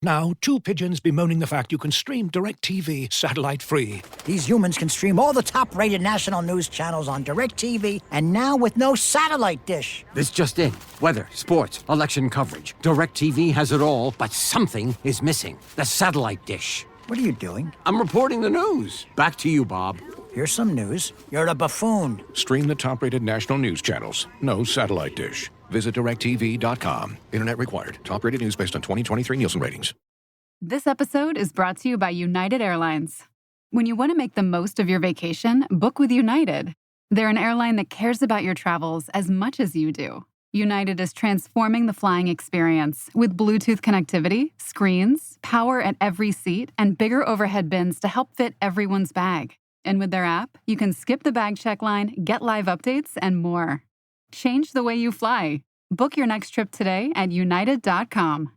Now, two pigeons bemoaning the fact you can stream DirecTV satellite-free. These humans can stream all the top-rated national news channels on DirecTV, and now with no satellite dish. This just in. Weather, sports, election coverage. DirecTV has it all, but something is missing. The satellite dish. What are you doing? I'm reporting the news. Back to you, Bob. Here's some news. You're a buffoon. Stream the top-rated national news channels. No satellite dish. Visit DirecTV.com. Internet required. Top-rated news based on 2023 Nielsen ratings. This episode is brought to you by United Airlines. When you want to make the most of your vacation, book with United. They're an airline that cares about your travels as much as you do. United is transforming the flying experience with Bluetooth connectivity, screens, power at every seat, and bigger overhead bins to help fit everyone's bag. And with their app, you can skip the bag check line, get live updates, and more. Change the way you fly. Book your next trip today at united.com.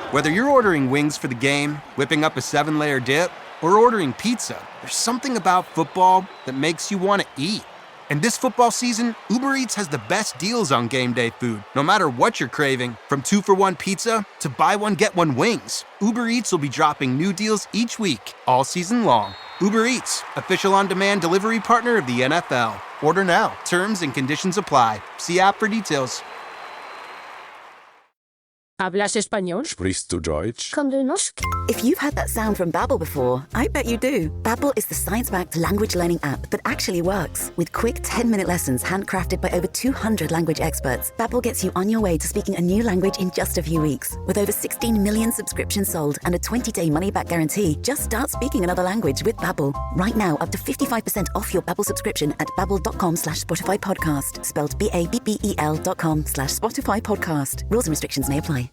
Whether you're ordering wings for the game, whipping up a 7-layer dip, or ordering pizza, there's something about football that makes you want to eat. And this football season, Uber Eats has the best deals on game day food. No matter what you're craving, from 2-for-1 pizza to buy one, get one wings, Uber Eats will be dropping new deals each week, all season long. Uber Eats, official on-demand delivery partner of the NFL. Order now. Terms and conditions apply. See app for details. ¿Hablas español? Sprichst du Deutsch? Kan du norsk? If you've heard that sound from Babbel before, I bet you do. Babbel is the science-backed language learning app that actually works. With quick 10-minute lessons handcrafted by over 200 language experts, Babbel gets you on your way to speaking a new language in just a few weeks. With over 16 million subscriptions sold and a 20-day money-back guarantee, just start speaking another language with Babbel. Right now, up to 55% off your Babbel subscription at babbel.com/Spotify podcast. Spelled BABBEL.com/Spotify podcast. Rules and restrictions may apply.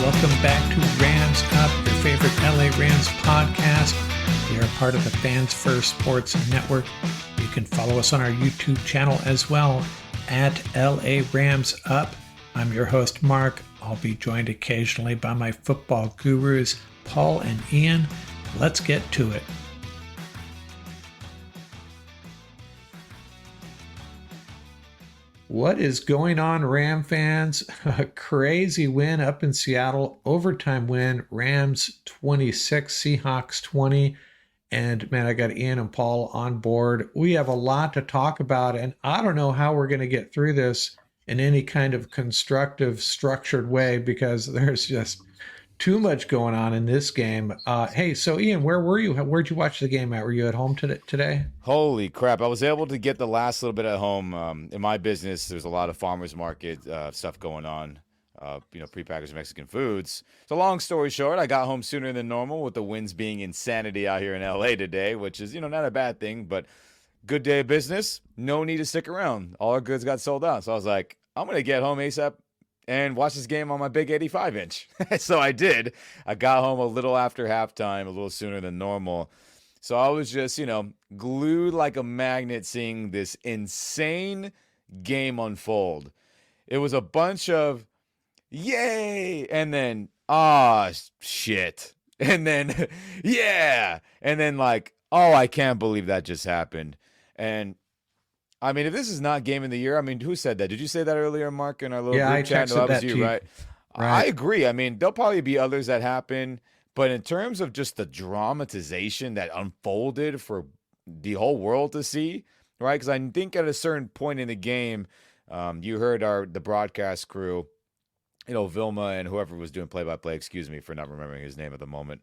Welcome back to Rams Up, your favorite LA Rams podcast. We are part of the Fans First Sports Network. You can follow us on our YouTube channel as well, at LA Rams Up. I'm your host, Mark. I'll be joined occasionally by my football gurus, Paul and Ian. Let's get to it. What is going on, Ram fans? A crazy win up in Seattle, overtime win, Rams 26, Seahawks 20. And man, I got Ian and Paul on board. We have a lot to talk about, and I don't know how we're going to get through this in any kind of constructive, structured way, because there's just too much going on in this game. Hey, so Ian, where were you? Where'd you watch the game at? Were you at home today? Holy crap. I was able to get the last little bit at home. In my business, there's a lot of farmers market stuff going on, prepackaged Mexican foods. So long story short, I got home sooner than normal with the winds being insanity out here in LA today, which is, not a bad thing, but good day of business. No need to stick around. All our goods got sold out. So I was like, I'm going to get home ASAP and watch this game on my big 85-inch. So I did. I got home a little after halftime, a little sooner than normal. So I was just, glued like a magnet seeing this insane game unfold. It was a bunch of yay, and then, shit. And then, yeah. And then I can't believe that just happened. And I mean, if this is not game of the year, I mean, who said that? Did you say that earlier, Mark, in our little group chat? No, that was you, right? I agree. I mean, there'll probably be others that happen, but in terms of just the dramatization that unfolded for the whole world to see, right? Because I think at a certain point in the game, you heard the broadcast crew, Vilma and whoever was doing play-by-play, excuse me for not remembering his name at the moment.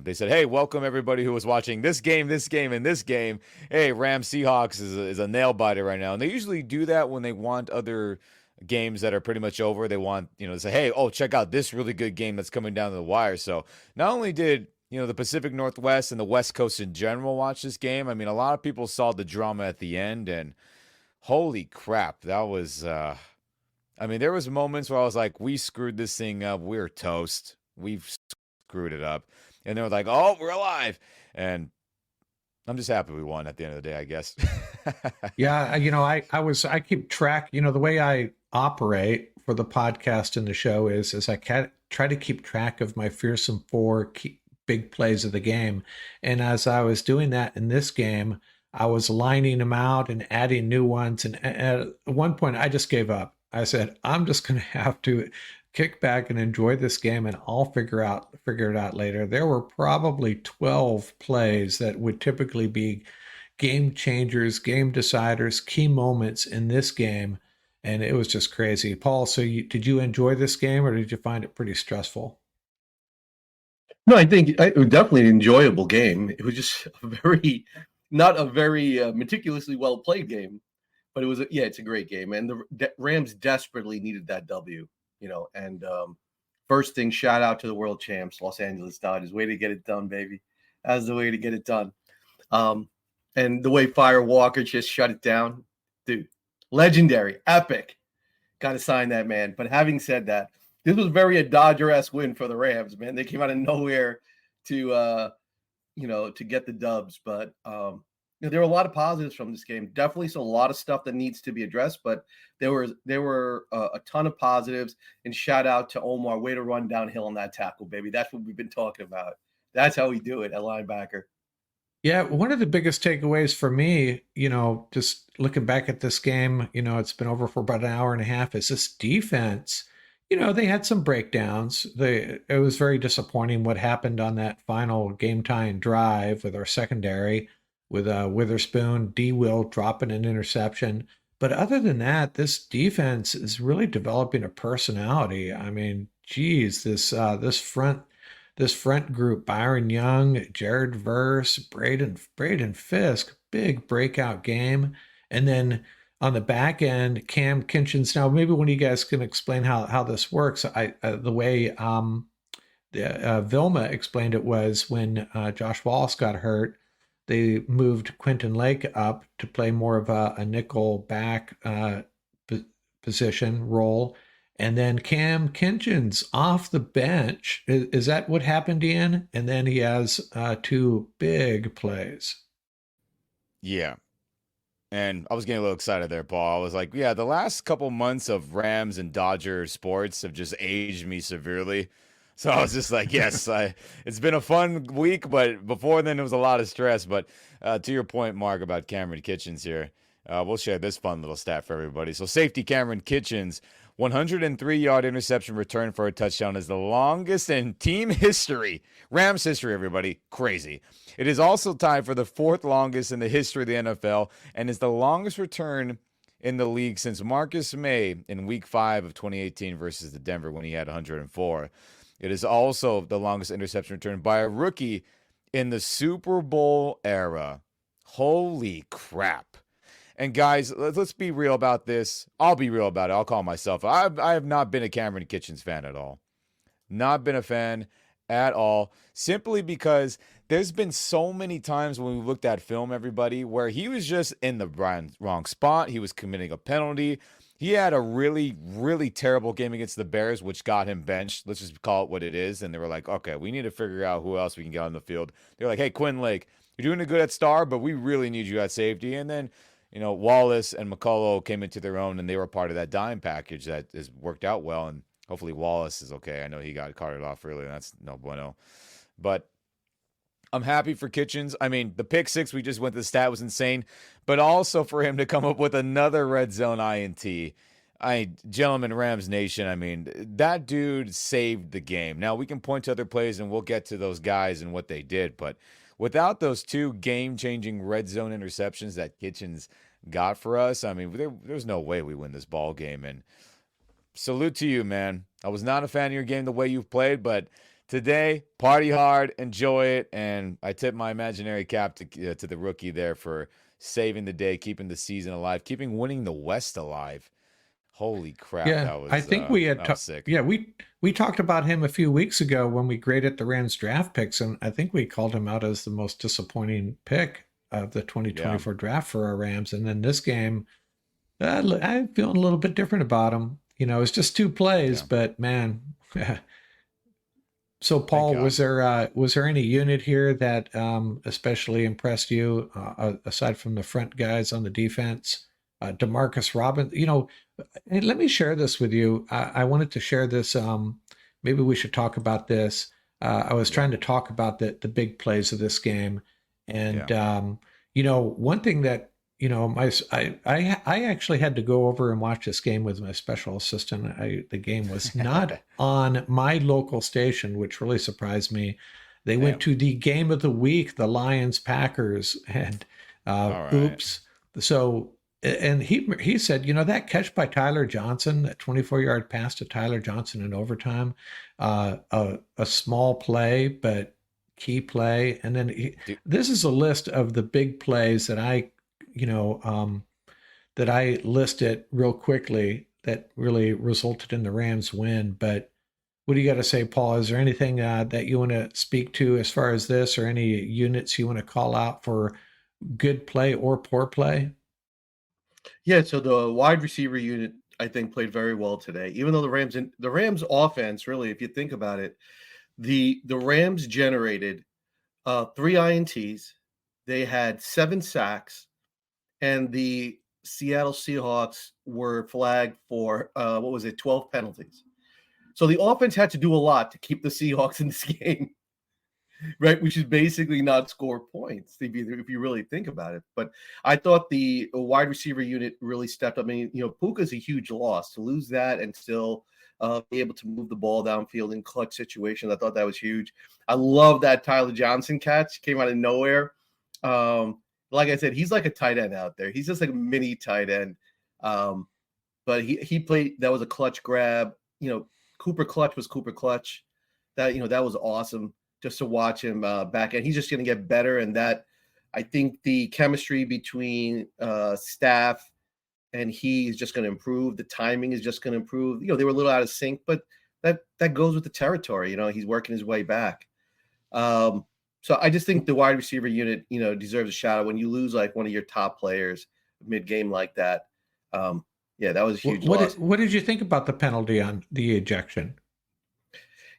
They said, hey, welcome everybody who was watching this game, and this game. Hey, Rams Seahawks is a nail-biter right now. And they usually do that when they want other games that are pretty much over. They want, to say, hey, check out this really good game that's coming down to the wire. So not only did, the Pacific Northwest and the West Coast in general watch this game, I mean, a lot of people saw the drama at the end, and holy crap, that was, there was moments where I was like, we screwed this thing up. We're toast. We've screwed it up. And they were like, oh, we're alive. And I'm just happy we won at the end of the day, I guess. Yeah, I keep track, the way I operate for the podcast and the show is I try to keep track of my fearsome four, big plays of the game. And as I was doing that in this game, I was lining them out and adding new ones. And at one point, I just gave up. I said, I'm just going to have to kick back and enjoy this game, and I'll figure it out later. There were probably 12 plays that would typically be game changers, game deciders, key moments in this game, and it was just crazy. Paul, so did you enjoy this game, or did you find it pretty stressful? No, I think it was definitely an enjoyable game. It was just not a very meticulously well played game, but it's a great game, and the Rams desperately needed that W. And first thing, shout out to the world champs, Los Angeles Dodgers. Way to get it done, baby. That's the way to get it done. And the way Fire Walker just shut it down, dude, legendary, epic. Got to sign that, man. But having said that, this was very a Dodger-esque win for the Rams, man. They came out of nowhere to get the dubs. But there were a lot of positives from this game. Definitely a lot of stuff that needs to be addressed, but there were a ton of positives. And shout out to Omar. Way to run downhill on that tackle, baby. That's what we've been talking about. That's how we do it at linebacker. Yeah, one of the biggest takeaways for me, just looking back at this game, it's been over for about an hour and a half, is this defense. They had some breakdowns. It was very disappointing what happened on that final game-tying drive with our secondary, with Witherspoon, D. Will dropping an interception. But other than that, this defense is really developing a personality. I mean, geez, this front group: Byron Young, Jared Verse, Braden Fisk, big breakout game, and then on the back end, Kam Kinchens. Now, maybe one of you guys can explain how this works. The way Vilma explained it was when Josh Wallace got hurt, they moved Quentin Lake up to play more of a nickel back position role. And then Kam Kinchens off the bench. Is that what happened, Ian? And then he has 2 big plays. Yeah. And I was getting a little excited there, Paul. I was like, yeah, the last couple months of Rams and Dodger sports have just aged me severely. So I was just like, yes, it's been a fun week, but before then it was a lot of stress. But to your point, Mark, about Cameron Kinchens here, we'll share this fun little stat for everybody. So safety Cameron Kinchens, 103-yard interception return for a touchdown, is the longest in team history. Rams history, everybody. Crazy. It is also tied for the 4th longest in the history of the NFL and is the longest return in the league since Marcus May in Week 5 of 2018 versus the Denver when he had 104. It is also the longest interception return by a rookie in the Super Bowl era. Holy crap. And guys, let's be real about this. I'll be real about it. I'll call myself. I have not been a Cameron Kinchens fan at all. Not been a fan at all. Simply because there's been so many times when we looked at film, everybody, where he was just in the wrong spot. He was committing a penalty. He had a really, really terrible game against the Bears, which got him benched. Let's just call it what it is. And they were like, okay, we need to figure out who else we can get on the field. They're like, hey, Quinn Lake, you're doing good at star, but we really need you at safety. And then Wallace and McCullough came into their own, and they were part of that dime package that has worked out well. And hopefully Wallace is okay. I know he got carted off early, and that's no bueno. But I'm happy for Kinchens. I mean, the pick 6 we just went to the stat was insane, but also for him to come up with another red zone INT. Gentlemen, Rams Nation, I mean, that dude saved the game. Now, we can point to other plays, and we'll get to those guys and what they did, but without those 2 game-changing red zone interceptions that Kinchens got for us, I mean, there's no way we win this ball game. And salute to you, man. I was not a fan of your game the way you've played, but today, party hard, enjoy it, and I tip my imaginary cap to the rookie there for saving the day, keeping the season alive, keeping winning the West alive. Holy crap! Yeah, that was, I think we had sick. Yeah, we talked about him a few weeks ago when we graded the Rams draft picks, and I think we called him out as the most disappointing pick of the 2024 draft for our Rams. And then this game, I'm feeling a little bit different about him. It's just 2 plays, but man. So, Paul, was there any unit here that especially impressed you aside from the front guys on the defense? Demarcus Robinson, hey, let me share this with you. I wanted to share this. Maybe we should talk about this. I was trying to talk about the big plays of this game. And, one thing that, I actually had to go over and watch this game with my special assistant. The game was not on my local station, which really surprised me. They went to the game of the week, the Lions Packers, and oops. So, and he said, that catch by Tyler Johnson, that 24-yard pass to Tyler Johnson in overtime, a small play, but key play. And then this is a list of the big plays that I listed real quickly that really resulted in the Rams win. But what do you got to say, Paul? Is there anything that you want to speak to as far as this, or any units you want to call out for good play or poor play? Yeah, so the wide receiver unit, I think, played very well today. Even though the Rams offense, really, if you think about it, the Rams generated 3 INTs, they had 7 sacks, and the Seattle Seahawks were flagged for 12 penalties. So the offense had to do a lot to keep the Seahawks in this game, right? Which is basically not score points if you really think about it. But I thought the wide receiver unit really stepped up. I mean, Puka's a huge loss. To lose that and still be able to move the ball downfield in clutch situations, I thought that was huge. I love that Tyler Johnson catch. Came out of nowhere. Like I said, he's like a tight end out there. He's just like a mini tight end. But he played. That was a clutch grab. Cooper Clutch was Cooper Clutch. That was awesome just to watch him back. And he's just going to get better. And that, I think the chemistry between Staff and he is just going to improve. The timing is just going to improve. They were a little out of sync, but that goes with the territory. He's working his way back. So I just think the wide receiver unit, deserves a shout out when you lose like one of your top players mid-game like that. That was a huge loss. What did you think about the penalty on the ejection?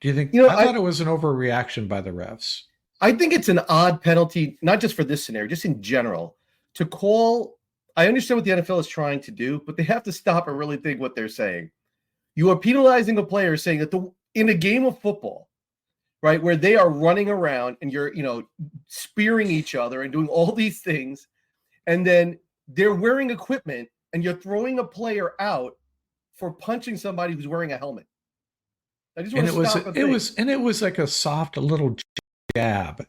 Do you think I thought it was an overreaction by the refs? I think it's an odd penalty, not just for this scenario, just in general. To call, I understand what the NFL is trying to do, but they have to stop and really think what they're saying. You are penalizing a player saying that in a game of football, right, where they are running around and you're, spearing each other and doing all these things, and then they're wearing equipment and you're throwing a player out for punching somebody who's wearing a helmet. I just want to stop it was like a soft little jab,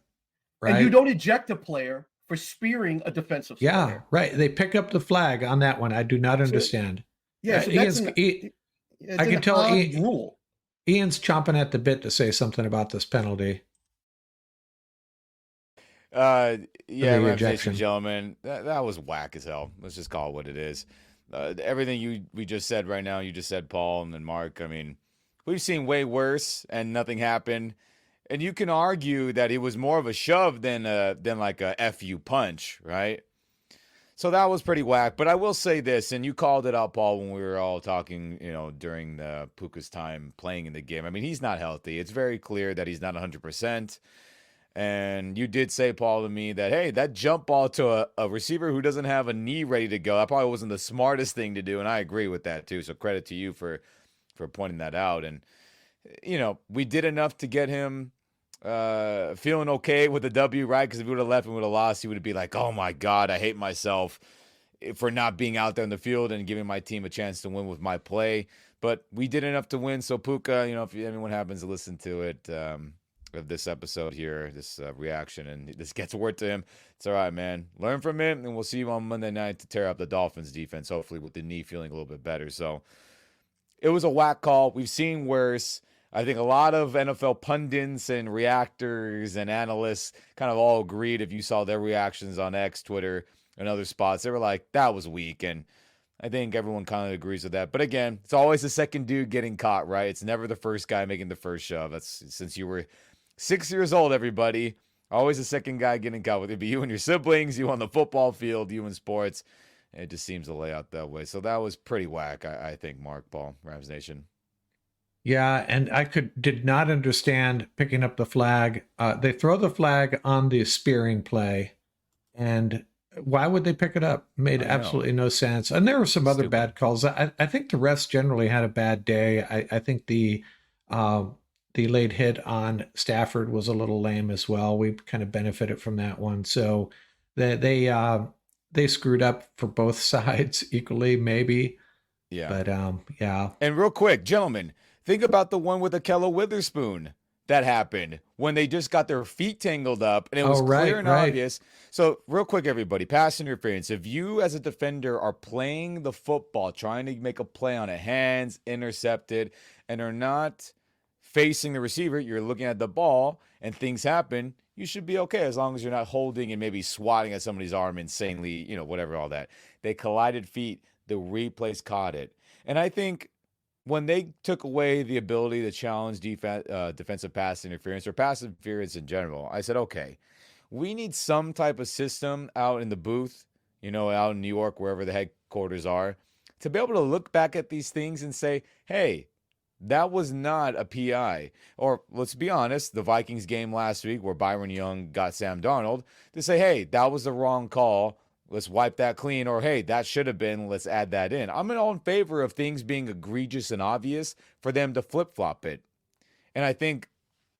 right? And you don't eject a player for spearing a defensive player. Yeah, right. They pick up the flag on that one. I do not understand. So I can tell rule. Ian's chomping at the bit to say something about this penalty. Representation, gentlemen, that was whack as hell. Let's just call it what it is. Everything we just said right now, you just said, Paul, and then Mark. I mean, we've seen way worse, and nothing happened. And you can argue that it was more of a shove than like a FU punch, right? So that was pretty whack. But I will say this, and you called it out, Paul, when we were all talking, during the Puka's time playing in the game. I mean, he's not healthy. It's very clear that he's not 100%. And you did say, Paul, to me that, hey, that jump ball to a receiver who doesn't have a knee ready to go, that probably wasn't the smartest thing to do. And I agree with that, too. So credit to you for pointing that out. And, we did enough to get him feeling okay with the W, right? Because if he would have left and would have lost, he would be like, oh, my God, I hate myself for not being out there in the field and giving my team a chance to win with my play. But we did enough to win. So, Puka, if anyone happens to listen to it, of this episode here, this reaction, and this gets word to him, it's all right, man. Learn from it, and we'll see you on Monday night to tear up the Dolphins defense, hopefully with the knee feeling a little bit better. So it was a whack call. We've seen worse. I think a lot of NFL pundits and reactors and analysts kind of all agreed. If you saw their reactions on X, Twitter, and other spots, they were like, that was weak. And I think everyone kind of agrees with that. But again, it's always the second dude getting caught, right? It's never the first guy making the first shove. That's since you were 6 years old, everybody. Always the second guy getting caught, whether it be you and your siblings, you on the football field, you in sports. It just seems to lay out that way. So that was pretty whack, I think, Mark, Paul, Rams Nation. Yeah, and I did not understand picking up the flag. They throw the flag on the spearing play, and why would they pick it up? Made absolutely no sense. And there were some other bad calls. I think the refs generally had a bad day. I think the the late hit on Stafford was a little lame as well. We kind of benefited from that one. So they screwed up for both sides equally, maybe. Yeah. But yeah. And real quick, gentlemen, think about the one with Akello Witherspoon that happened when they just got their feet tangled up and it was clear and obvious. So real quick, everybody, pass interference. If you as a defender are playing the football, trying to make a play on a hands, intercepted, and are not facing the receiver, you're looking at the ball and things happen, you should be okay as long as you're not holding and maybe swatting at somebody's arm insanely, whatever, all that. They collided feet. The replays caught it. And I think when they took away the ability to challenge defensive pass interference or pass interference in general, I said, okay, we need some type of system out in the booth, out in New York, wherever the headquarters are, to be able to look back at these things and say, hey, that was not a PI. Or let's be honest, the Vikings game last week where Byron Young got Sam Darnold, to say, hey, that was the wrong call. Let's wipe that clean. Or, hey, that should have been, let's add that in. I'm all in favor of things being egregious and obvious for them to flip-flop it. And I think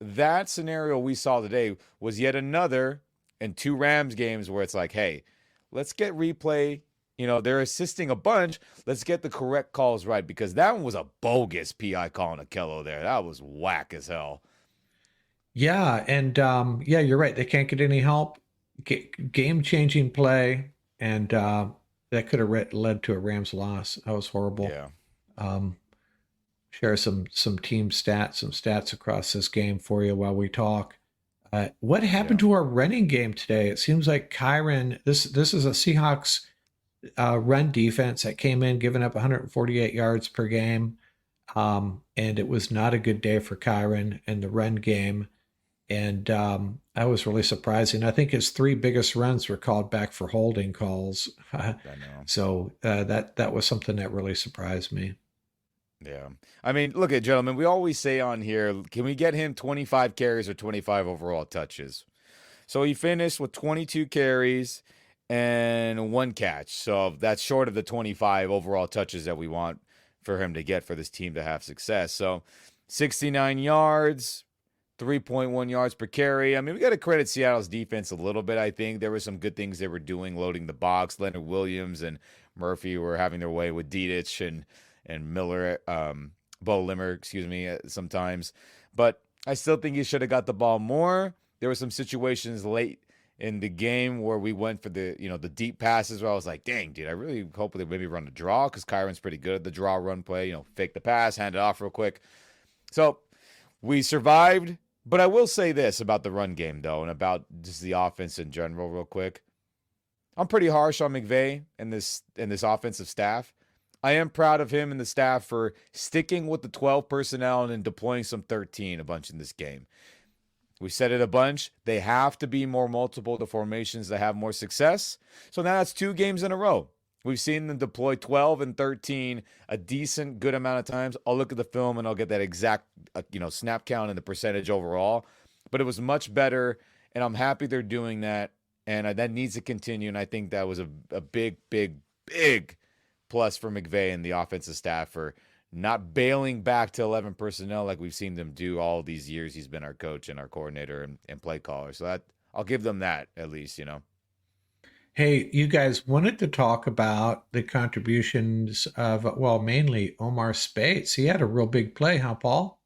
that scenario we saw today was yet another in 2 Rams games where it's like, hey, let's get replay. They're assisting a bunch. Let's get the correct calls right, because that one was a bogus PI call on Akello there. That was whack as hell. Yeah, and you're right. They can't get any help. Game-changing play. And that could have led to a Rams loss. That was horrible. Yeah. Share some team stats, some stats across this game for you while we talk. What happened to our running game today? It seems like Kyren, this is a Seahawks run defense that came in giving up 148 yards per game. And it was not a good day for Kyren in the run game. And that was really surprising. I think his 3 biggest runs were called back for holding calls. So that was something that really surprised me. Yeah. I mean, look at gentlemen, we always say on here, can we get him 25 carries or 25 overall touches? So he finished with 22 carries and 1 catch. So that's short of the 25 overall touches that we want for him to get for this team to have success. So 69 yards, 3.1 yards per carry. I mean, we got to credit Seattle's defense a little bit, I think. There were some good things they were doing, loading the box. Leonard Williams and Murphy were having their way with Dedich and Miller, Bo Limmer, sometimes. But I still think he should have got the ball more. There were some situations late in the game where we went for the deep passes where I was like, dang, dude, I really hope they maybe run a draw, because Kyron's pretty good at the draw run play, fake the pass, hand it off real quick. So we survived. But I will say this about the run game, though, and about just the offense in general real quick. I'm pretty harsh on McVay and this offensive staff. I am proud of him and the staff for sticking with the 12 personnel and then deploying some 13 a bunch in this game. We said it a bunch. They have to be more multiple to formations that have more success. So now that's 2 games in a row. We've seen them deploy 12 and 13 a decent, good amount of times. I'll look at the film and I'll get that exact, snap count and the percentage overall. But it was much better, and I'm happy they're doing that. And that needs to continue. And I think that was a big, big, big plus for McVay and the offensive staff for not bailing back to 11 personnel like we've seen them do all these years. He's been our coach and our coordinator and play caller. So I'll give them that at least, Hey, you guys wanted to talk about the contributions of, mainly Omar Speights. He had a real big play, huh, Paul?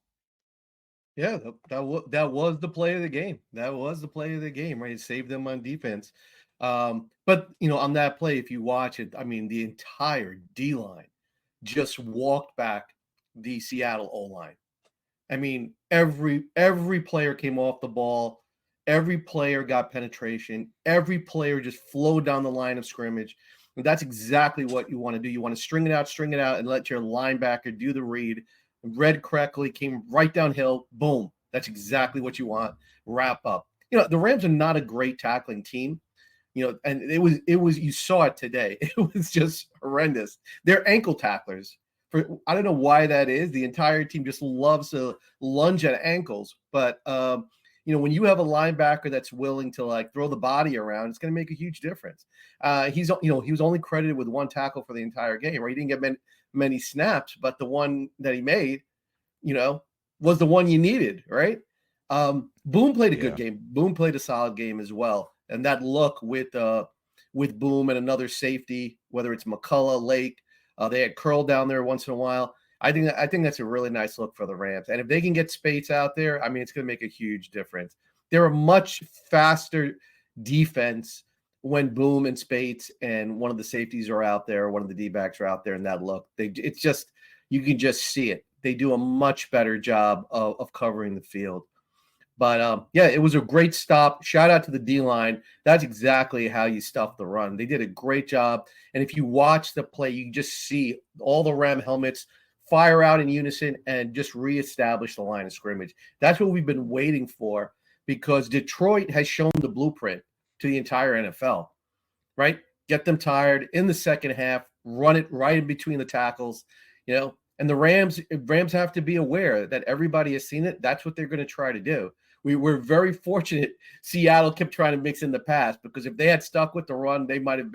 Yeah, that was the play of the game. That was the play of the game, right? It saved them on defense. But, on that play, if you watch it, I mean, the entire D-line just walked back the Seattle O-line. I mean, every player came off the ball. Every player got penetration. Every player just flowed down the line of scrimmage. And that's exactly what you want to do. You want to string it out, and let your linebacker do the read. Read correctly, came right downhill. Boom. That's exactly what you want. Wrap up. The Rams are not a great tackling team. And it was you saw it today. It was just horrendous. They're ankle tacklers. I don't know why that is. The entire team just loves to lunge at ankles. But when you have a linebacker that's willing to throw the body around, it's going to make a huge difference. He was only credited with 1 tackle for the entire game, right? He didn't get many snaps, but the one that he made, was the one you needed, right? Boom played a good game. Boom played a solid game as well. And that look with Boom and another safety, whether it's McCullough, Lake, they had Curl down there once in a while. I think that's a really nice look for the Rams. And if they can get Spates out there, I mean, it's going to make a huge difference. They're a much faster defense when Boom and Spates and one of the safeties are out there, one of the D-backs are out there in that look. It's just, you can just see it. They do a much better job of covering the field. But, it was a great stop. Shout out to the D-line. That's exactly how you stuff the run. They did a great job. And if you watch the play, you just see all the Ram helmets fire out in unison and just reestablish the line of scrimmage. That's what we've been waiting for, because Detroit has shown the blueprint to the entire NFL, right? Get them tired in the second half, run it right in between the tackles, and the Rams have to be aware that everybody has seen it. That's what they're going to try to do. We were very fortunate Seattle kept trying to mix in the pass, because if they had stuck with the run, we might have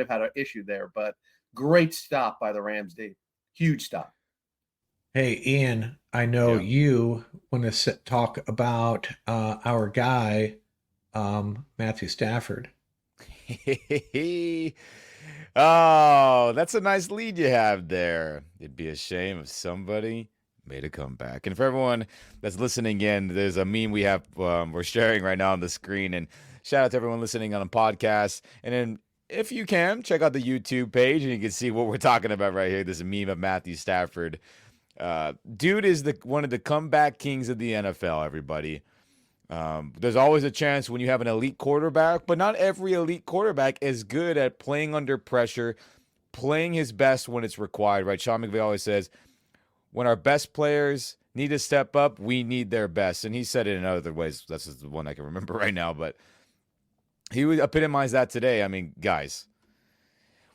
had an issue there. But great stop by the Rams, D. Huge stop. Hey, Ian, I know you want to talk about our guy, Matthew Stafford. Oh, that's a nice lead you have there. It'd be a shame if somebody made a comeback. And for everyone that's listening in, there's a meme we have we're sharing right now on the screen. And shout out to everyone listening on a podcast. And then if you can, check out the YouTube page and you can see what we're talking about right here. This meme of Matthew Stafford. Dude is one of the comeback kings of the NFL, everybody. There's always a chance when you have an elite quarterback, but not every elite quarterback is good at playing under pressure, playing his best when it's required, right? Sean McVay always says, when our best players need to step up, we need their best. And he said it in other ways. That's just the one I can remember right now, but he would epitomize that today. I mean, guys,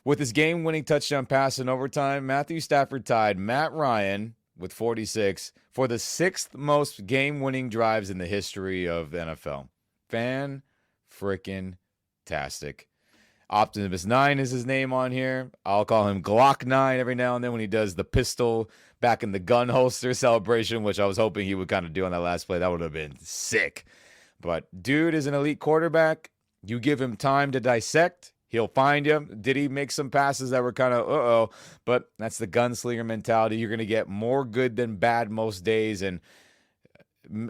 with his game-winning touchdown pass in overtime, Matthew Stafford tied Matt Ryan with 46 for the 6th most game-winning drives in the history of the NFL. Fan-frickin-tastic. Optimus 9 is his name on here. I'll call him Glock 9 every now and then when he does the pistol back in the gun holster celebration, which I was hoping he would kind of do on that last play. That would have been sick. But dude is an elite quarterback. You give him time to dissect, he'll find you. Did he make some passes that were kind of But that's the gunslinger mentality. You're going to get more good than bad most days. And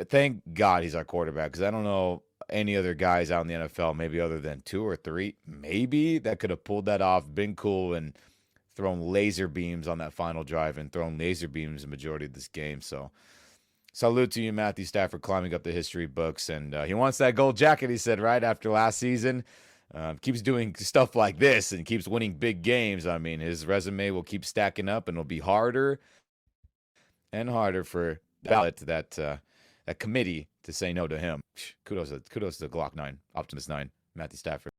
thank God he's our quarterback, because I don't know any other guys out in the NFL, maybe other than 2 or 3, maybe, that could have pulled that off, been cool, and thrown laser beams on that final drive and thrown laser beams the majority of this game. So salute to you, Matthew Stafford, climbing up the history books. And he wants that gold jacket, he said, right after last season. Keeps doing stuff like this and keeps winning big games. I mean, his resume will keep stacking up, and it'll be harder and harder for that committee to say no to him. Kudos to Glock 9, Optimus 9, Matthew Stafford.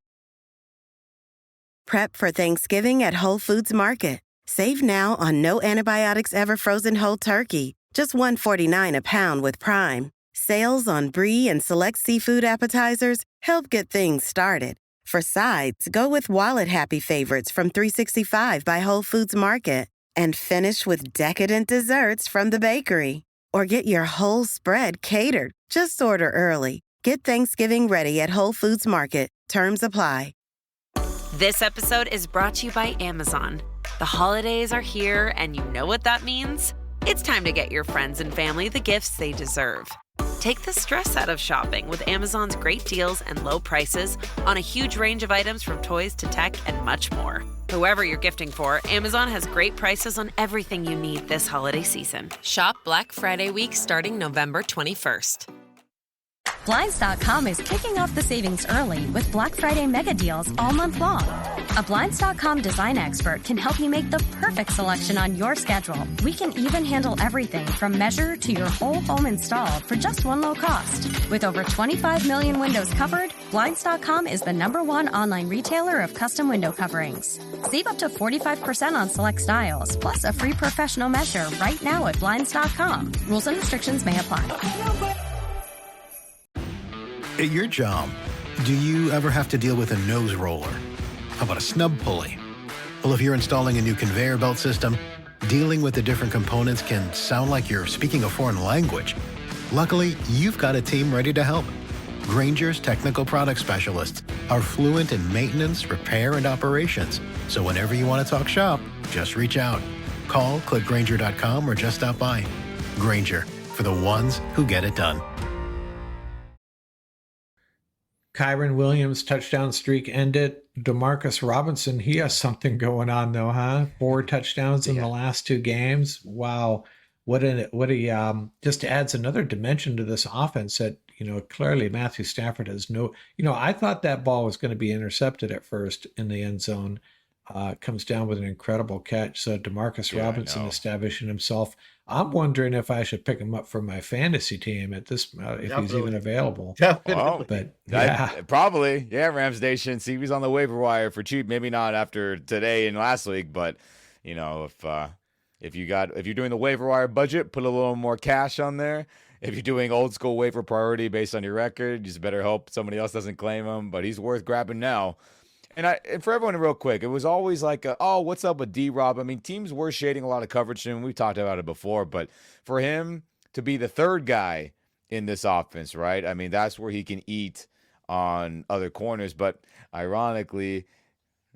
Prep for Thanksgiving at Whole Foods Market. Save now on no antibiotics ever frozen whole turkey, just $1.49 a pound with Prime. Sales on brie and select seafood appetizers help get things started. For sides, go with wallet-happy favorites from 365 by Whole Foods Market. And finish with decadent desserts from the bakery. Or get your whole spread catered. Just order early. Get Thanksgiving ready at Whole Foods Market. Terms apply. This episode is brought to you by Amazon. The holidays are here, and you know what that means. It's time to get your friends and family the gifts they deserve. Take the stress out of shopping with Amazon's great deals and low prices on a huge range of items from toys to tech and much more. Whoever you're gifting for, Amazon has great prices on everything you need this holiday season. Shop Black Friday week starting November 21st. Blinds.com is kicking off the savings early with Black Friday mega deals all month long. A Blinds.com design expert can help you make the perfect selection on your schedule. We can even handle everything from measure to your whole home installed for just one low cost. With over 25 million windows covered, Blinds.com is the #1 online retailer of custom window coverings. Save up to 45% on select styles, plus a free professional measure right now at Blinds.com. Rules and restrictions may apply. At your job, do you ever have to deal with a nose roller? How about a snub pulley? Well, if you're installing a new conveyor belt system, Dealing with the different components can sound like you're speaking a foreign language. Luckily, you've got a team ready to help. Grainger's technical product specialists are fluent in maintenance, repair, and operations. So whenever you want to talk shop, just reach out. Call, click Grainger.com, or just stop by. Grainger, for the ones who get it done. Kyron Williams touchdown streak ended. Demarcus Robinson, he has something going on though, huh? 4 touchdowns in the last 2 games. Wow. What a just adds another dimension to this offense that, clearly Matthew Stafford has no, I thought that ball was going to be intercepted at first in the end zone. Comes down with an incredible catch. So Demarcus Robinson establishing himself. I'm wondering if I should pick him up for my fantasy team at this, if he's even available. Well, but yeah, probably. Yeah, Rams Nation. See, he's on the waiver wire for cheap. Maybe not after today and last week, but if you're doing the waiver wire budget, put a little more cash on there. If you're doing old school waiver priority based on your record, you just better hope somebody else doesn't claim him. But he's worth grabbing now. And for everyone, real quick, it was always like, what's up with D-Rob? I mean, teams were shading a lot of coverage to him. We've talked about it before, but for him to be the third guy in this offense, right? I mean, that's where he can eat on other corners. But ironically,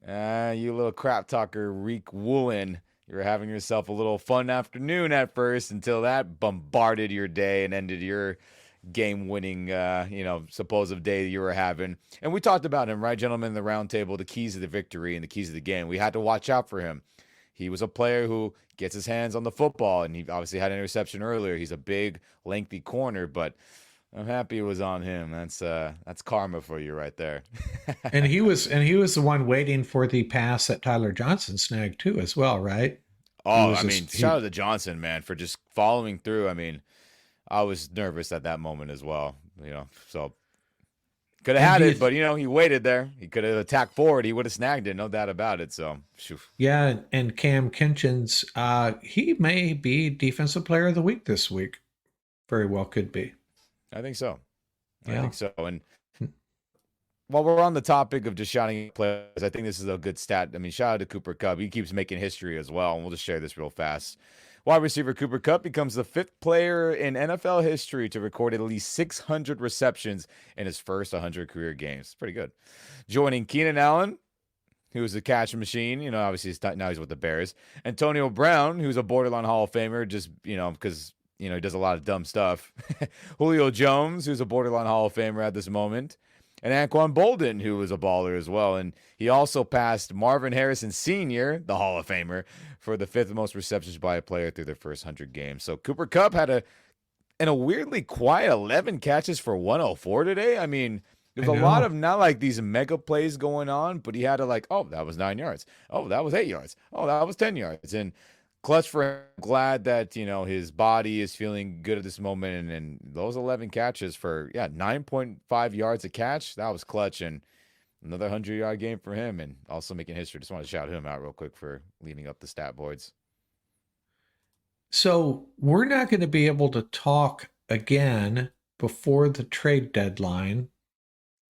you little crap talker, Reek Woolen, you were having yourself a little fun afternoon at first until that bombarded your day and ended your game-winning, supposed day that you were having. And we talked about him, right, gentlemen, in the round table, the keys of the victory and the keys of the game. We had to watch out for him. He was a player who gets his hands on the football, and he obviously had an interception earlier. He's a big, lengthy corner, but I'm happy it was on him. That's karma for you right there. and he was the one waiting for the pass that Tyler Johnson snagged too, as well, right? Oh, shout out to Johnson, man, for just following through. I mean, I was nervous at that moment as well, so could have had it, but he waited there. He could have attacked forward. He would have snagged it, no doubt about it. So, yeah. And Kam Kinchens, he may be Defensive Player of the Week this week. Very well could be. I think so. Yeah. I think so. And while we're on the topic of just shouting at players, I think this is a good stat. I mean, shout out to Cooper Kupp. He keeps making history as well, and we'll just share this real fast. Wide receiver Cooper Kupp becomes the 5th player in NFL history to record at least 600 receptions in his first 100 career games. Pretty good. Joining Keenan Allen, who's a catch machine, obviously now he's with the Bears. Antonio Brown, who's a borderline Hall of Famer, just, because, he does a lot of dumb stuff. Julio Jones, who's a borderline Hall of Famer at this moment. And Anquan Bolden, who was a baller as well. And he also passed Marvin Harrison Sr., the Hall of Famer, for the 5th most receptions by a player through their first 100 games. So Cooper Kupp had a weirdly quiet 11 catches for 104 today. I mean, there's a lot of not like these mega plays going on, but he had to that was 9 yards. Oh, that was 8 yards. Oh, that was 10 yards. And clutch for him. Glad that, his body is feeling good at this moment. And those 11 catches for, 9.5 yards a catch, that was clutch. And another 100-yard game for him and also making history. Just want to shout him out real quick for leading up the stat boards. So we're not going to be able to talk again before the trade deadline.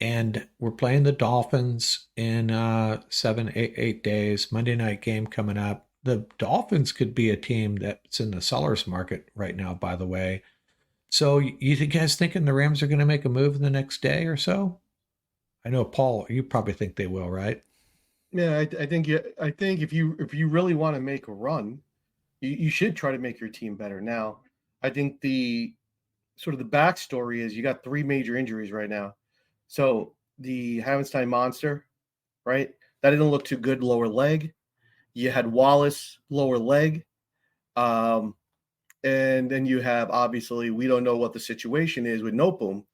And we're playing the Dolphins in 8 days. Monday night game coming up. The Dolphins could be a team that's in the seller's market right now, by the way. So you guys thinking the Rams are going to make a move in the next day or so? I know, Paul, you probably think they will, right? Yeah, I think if you really want to make a run, you should try to make your team better. Now, I think the backstory is you got 3 major injuries right now. So the Havenstein monster, right? That didn't look too good, lower leg. You had Wallace, lower leg. And then you have, obviously, we don't know what the situation is with Nopum.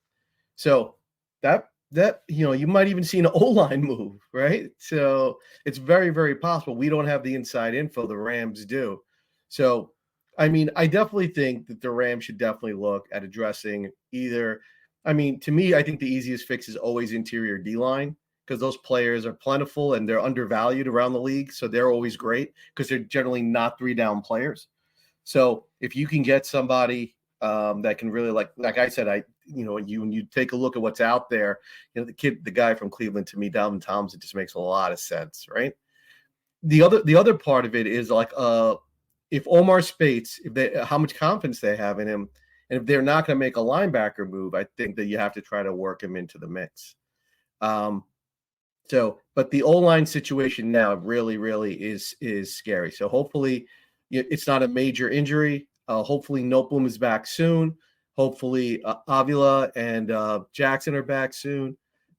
So that you might even see an O-line move, right? So it's very, very possible. We don't have the inside info. The Rams do. So, I mean, I definitely think that the Rams should definitely look at addressing either. I mean, to me, I think the easiest fix is always interior D-line because those players are plentiful and they're undervalued around the league. So they're always great because they're generally not 3-down players. So if you can get somebody that can really, like I said, when you take a look at what's out there, the guy from Cleveland, to me, Dalvin Thompson, just makes a lot of sense, right? The other part of it is like if Omar Spates, how much confidence they have in him, and if they're not going to make a linebacker move, I think that you have to try to work him into the mix. But the O-line situation now really, really is scary. So hopefully it's not a major injury. Hopefully Noteboom is back soon. Hopefully Avila and Jackson are back soon.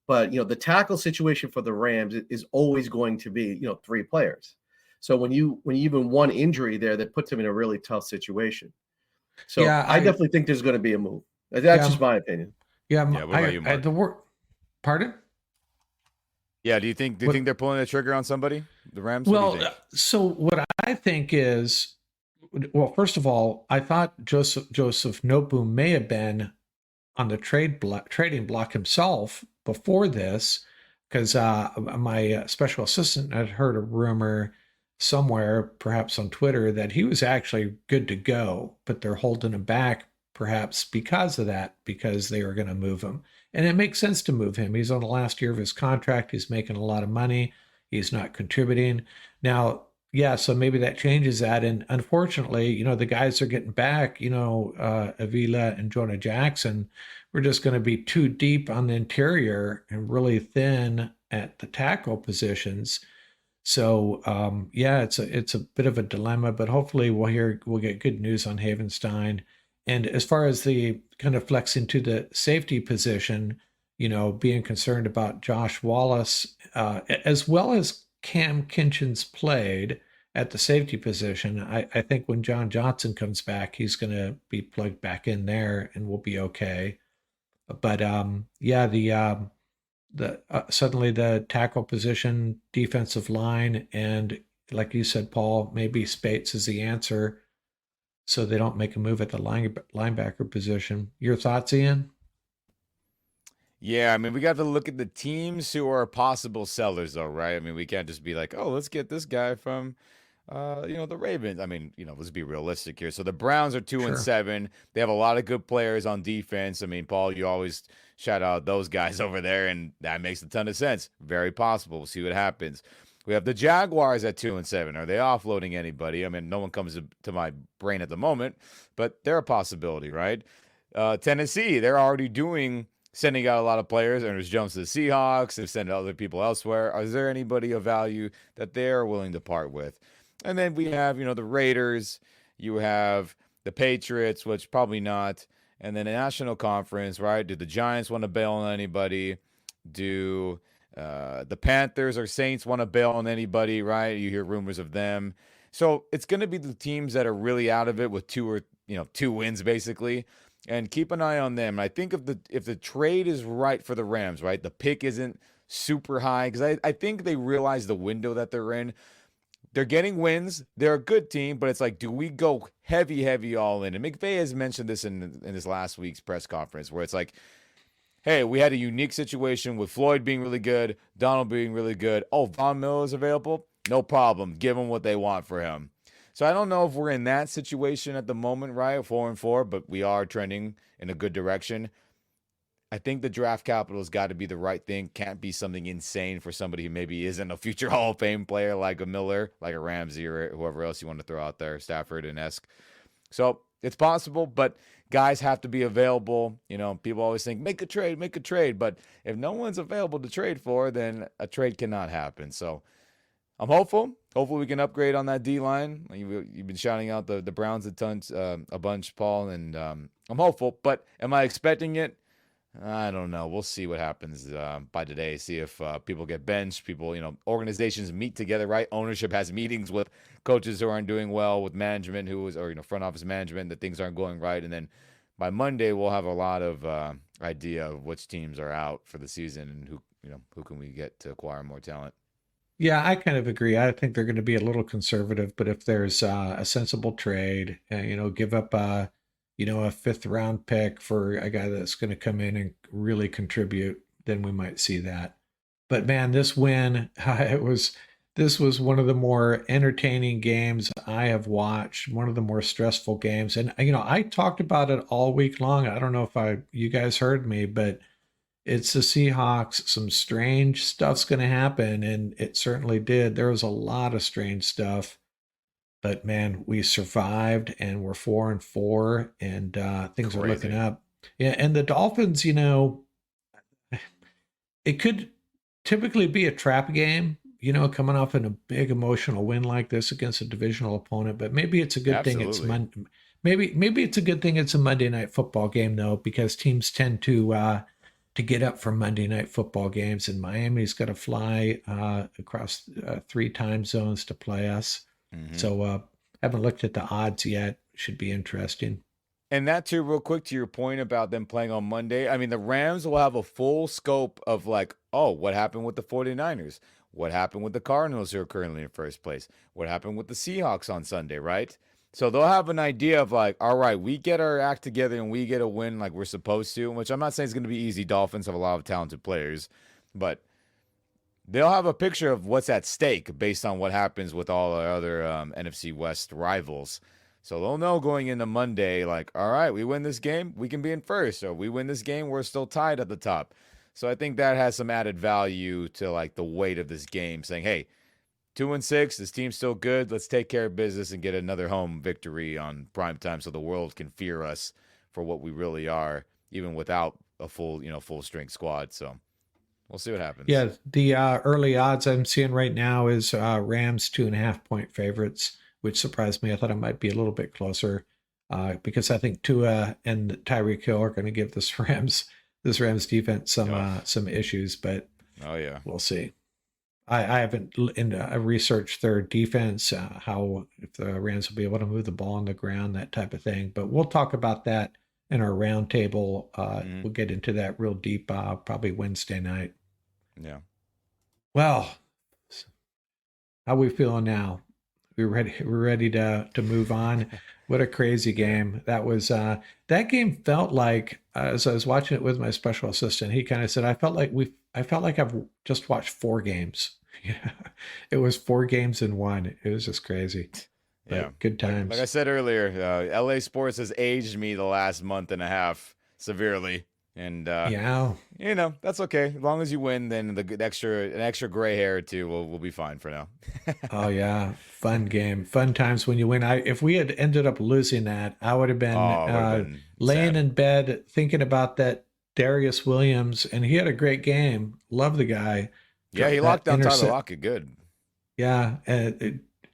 But, the tackle situation for the Rams is always going to be, 3 players. So when you even one injury there, that puts them in a really tough situation. So Yeah, I definitely think there's going to be a move. That's just my opinion. Yeah, what about you, Mark? Pardon? Yeah, do you think they're pulling the trigger on somebody? The Rams? Well, so what I think is, well, first of all, I thought Joseph Noteboom may have been on the trading block himself before this, because my special assistant had heard a rumor somewhere, perhaps on Twitter, that he was actually good to go, but they're holding him back perhaps because of that, because they were going to move him. And it makes sense to move him. He's on the last year of his contract. He's making a lot of money. He's not contributing. Now, yeah, so maybe that changes that. And unfortunately, the guys are getting back, Avila and Jonah Jackson. We're just going to be too deep on the interior and really thin at the tackle positions. So, it's a bit of a dilemma, but hopefully we'll get good news on Havenstein. And as far as the kind of flexing to the safety position, being concerned about Josh Wallace, as well as Kam Kinchens played at the safety position, I think when John Johnson comes back, he's going to be plugged back in there and we'll be okay. But suddenly the tackle position, defensive line, and like you said, Paul, maybe Spates is the answer, so they don't make a move at the linebacker position. Your thoughts, Ian? Yeah, I mean, we got to look at the teams who are possible sellers, though, right? I mean, we can't just be like, oh, let's get this guy from, the Ravens. I mean, let's be realistic here. So the Browns are 2-7. They have a lot of good players on defense. I mean, Paul, you always shout out those guys over there, and that makes a ton of sense. Very possible. We'll see what happens. We have the Jaguars at 2-7. Are they offloading anybody? I mean, no one comes to my brain at the moment, but they're a possibility, right? Tennessee, they're already sending out a lot of players. Ernest Jones to the Seahawks. They've sent other people elsewhere. Is there anybody of value that they're willing to part with? And then we have, the Raiders. You have the Patriots, which probably not. And then the National Conference, right? Do the Giants want to bail on anybody? Do the Panthers or Saints want to bail on anybody, right? You hear rumors of them. So it's going to be the teams that are really out of it with 2 wins, basically. And keep an eye on them. I think if the trade is right for the Rams, right, the pick isn't super high, because I think they realize the window that they're in. They're getting wins. They're a good team, but it's like, do we go heavy all in? And McVay has mentioned this in his last week's press conference, where it's like, hey, we had a unique situation with Floyd being really good, Donald being really good. Oh, Von Miller is available? No problem. Give them what they want for him. So I don't know if we're in that situation at the moment, right? 4-4, but we are trending in a good direction. I think the draft capital has got to be the right thing. Can't be something insane for somebody who maybe isn't a future Hall of Fame player like a Miller, like a Ramsey, or whoever else you want to throw out there, Stafford and Esk. So it's possible, but guys have to be available. People always think, make a trade. But if no one's available to trade for, then a trade cannot happen. So I'm hopeful. Hopefully we can upgrade on that D-line. You've been shouting out the Browns a bunch, Paul, and I'm hopeful. But am I expecting it? I don't know. We'll see what happens by today. See if people get benched. People, organizations meet together, right? Ownership has meetings with coaches who aren't doing well, with management front office management, that things aren't going right. And then by Monday, we'll have a lot of idea of which teams are out for the season and who can we get to acquire more talent. Yeah, I kind of agree. I think they're going to be a little conservative, but if there's a sensible trade, give up a 5th round pick for a guy that's going to come in and really contribute, then we might see that. But man, this win, this was one of the more entertaining games I have watched, one of the more stressful games. And, I talked about it all week long. I don't know if you guys heard me, but it's the Seahawks. Some strange stuff's going to happen, and it certainly did. There was a lot of strange stuff. But man, we survived and we're 4-4 and things are looking up. Yeah, and the Dolphins, it could typically be a trap game, coming off in a big emotional win like this against a divisional opponent. But maybe it's a good thing it's Monday. Maybe it's a good thing it's a Monday Night Football game though, because teams tend to get up for Monday Night Football games, and Miami's got to fly across 3 time zones to play us. Mm-hmm. So haven't looked at the odds yet. Should be interesting. And that too, real quick, to your point about them playing on Monday. I mean, the Rams will have a full scope of like, oh, what happened with the 49ers? What happened with the Cardinals, who are currently in first place? What happened with the Seahawks on Sunday, right? So they'll have an idea of like, all right, we get our act together and we get a win like we're supposed to, which I'm not saying is going to be easy. Dolphins have a lot of talented players, but they'll have a picture of what's at stake based on what happens with all our other NFC West rivals. So they'll know going into Monday, like, all right, we win this game, we can be in first. Or we win this game, we're still tied at the top. So I think that has some added value to like the weight of this game, saying, hey, 2-6, this team's still good. Let's take care of business and get another home victory on prime time so the world can fear us for what we really are, even without a full strength squad. So we'll see what happens. Yeah, the early odds I'm seeing right now is Rams 2.5-point favorites, which surprised me. I thought it might be a little bit closer because I think Tua and Tyreek Hill are going to give this Rams defense some issues, but we'll see. I haven't researched their defense, how if the Rams will be able to move the ball on the ground, that type of thing. But we'll talk about that in our roundtable. We'll get into that real deep probably Wednesday night. Yeah. Well, how are we feeling now? We're ready to move on. What a crazy game that was. That game felt like, as I was watching it with my special assistant, he kind of said, I felt like I've just watched 4 games. It was 4 games in one. It was just crazy. But yeah, good times. Like I said earlier, LA sports has aged me the last month and a half severely. And that's okay. As long as you win, then an extra gray hair or two will be fine for now. Oh yeah, fun game, fun times when you win. If we had ended up losing that, I would have been laying in bed thinking about that Darius Williams, and he had a great game. Love the guy. Yeah, he locked down Tyler Lockett good. Yeah,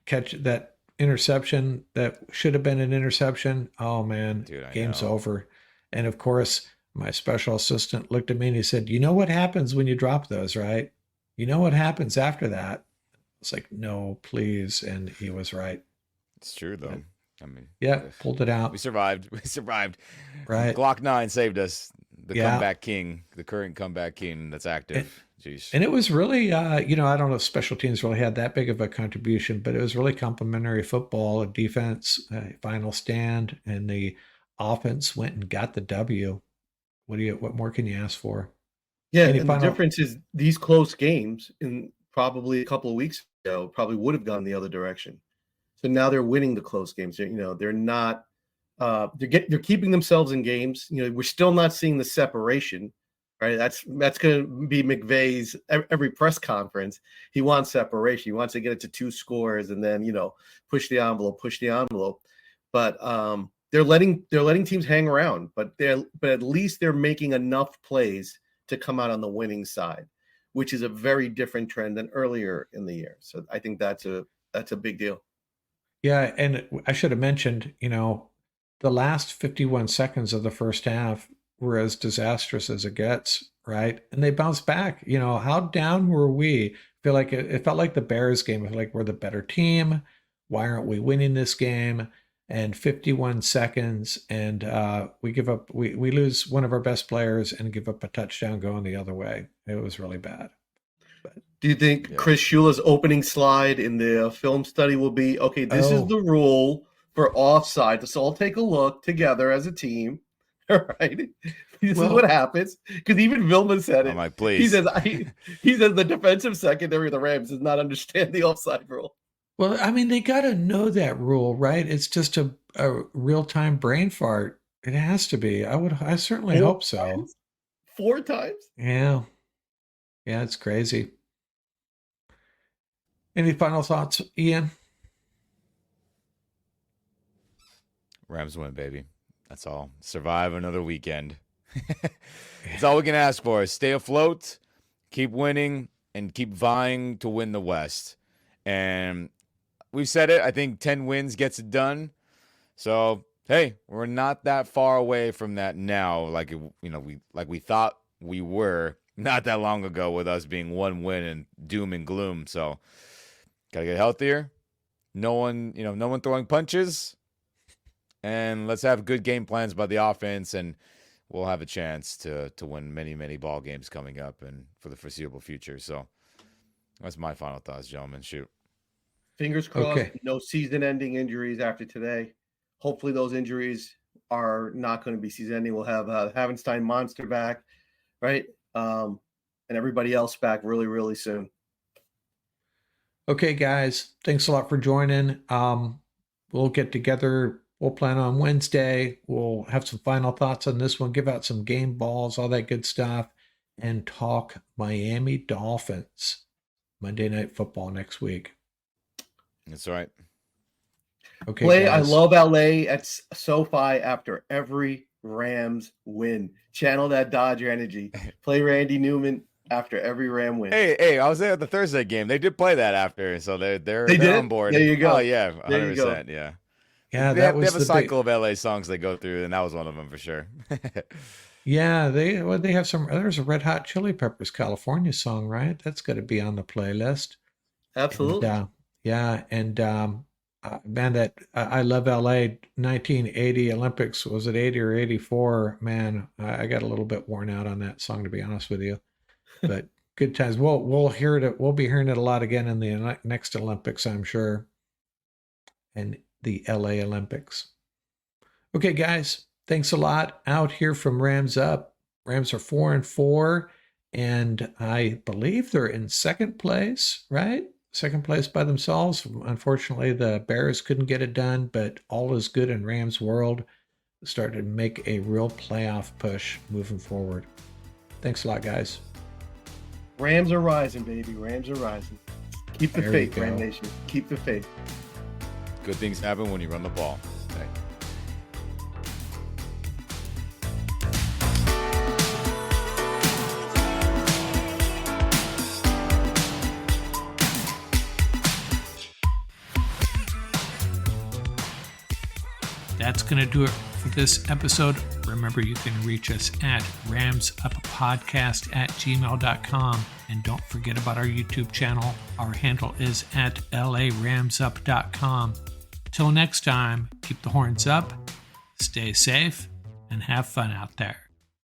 catch that interception that should have been an interception. Oh man, dude, game's over. And of course, my special assistant looked at me and he said, "You know what happens when you drop those, right? You know what happens after that?" It's like, "No, please." And he was right. It's true though. Pulled it out. We survived. Right. Glock 9 saved us. The comeback king, the current comeback king that's active. Jeez. And it was really, I don't know if special teams really had that big of a contribution, but it was really complimentary football, a defense, final stand, and the offense went and got the W. What more can you ask for? Yeah, and the difference is these close games in probably a couple of weeks ago probably would have gone the other direction. So now they're winning the close games. They're not. They're keeping themselves in games. We're still not seeing the separation, right? That's going to be McVay's every press conference. He wants separation. He wants to get it to 2 scores and then push the envelope. But they're letting teams hang around. But at least they're making enough plays to come out on the winning side, which is a very different trend than earlier in the year. So I think that's a big deal. Yeah, and I should have mentioned, the last 51 seconds of the first half were as disastrous as it gets, right? And they bounced back. How down were we? It felt like the Bears game. I feel like we're the better team. Why aren't we winning this game? And 51 seconds, and we give up. We lose one of our best players and give up a touchdown going the other way. It was really bad. Do you think Chris Shula's opening slide in the film study will be, okay, this is the rule for offside, so I'll take a look together as a team. All right. This is what happens. Because even Vilma said it. I'm like, please. He says the defensive secondary of the Rams does not understand the offside rule. Well, I mean, they got to know that rule, right? It's just a real-time brain fart. It has to be. I certainly hope so. 4 times? Yeah. Yeah, it's crazy. Any final thoughts, Ian? Rams win, baby. That's all. Survive another weekend. That's all we can ask for. Stay afloat, keep winning, and keep vying to win the West. And we've said it. I think 10 wins gets it done. So, hey, we're not that far away from that now. Like we thought we were not that long ago with us being 1 win and doom and gloom. So, gotta get healthier. No one throwing punches. And let's have good game plans by the offense, and we'll have a chance to win many, many ball games coming up and for the foreseeable future. So that's my final thoughts, gentlemen. Shoot. Fingers crossed. Okay. No season-ending injuries after today. Hopefully those injuries are not going to be season-ending. We'll have Havenstein Monster back, right? And everybody else back really, really soon. Okay, guys. Thanks a lot for joining. We'll get together. We'll plan on Wednesday. We'll have some final thoughts on this one, give out some game balls, all that good stuff, and talk Miami Dolphins Monday Night Football next week. That's right. Okay, I guys. love LA at SoFi after every Rams win. Channel that Dodger energy. Play Randy Newman after every Ram win. Hey, I was there at the Thursday game. They did play that after, so they're on board. There you go. Oh yeah, 100%. Yeah. Yeah, they have a cycle of LA songs they go through, and that was one of them for sure. Yeah, they have some. There's a Red Hot Chili Peppers California song, right? That's got to be on the playlist. Absolutely. And, man, that I love LA. 1980 Olympics, was it 80 or 84? Man, I got a little bit worn out on that song, to be honest with you. But good times. We'll hear it. We'll be hearing it a lot again in the next Olympics, I'm sure. And the LA Olympics. Okay, guys, thanks a lot. Out here from Rams Up. Rams are 4-4, and I believe they're in second place, right? Second place by themselves. Unfortunately, the Bears couldn't get it done, but all is good in Rams world. Started to make a real playoff push moving forward. Thanks a lot, guys. Rams are rising, baby. Rams are rising. Keep the faith, Ram Nation. Keep the faith. Good things happen when you run the ball. Hey. That's going to do it for this episode. Remember, you can reach us at ramsuppodcast@gmail.com. And don't forget about our YouTube channel. Our handle is at laramsup.com. Till next time, keep the horns up, stay safe, and have fun out there.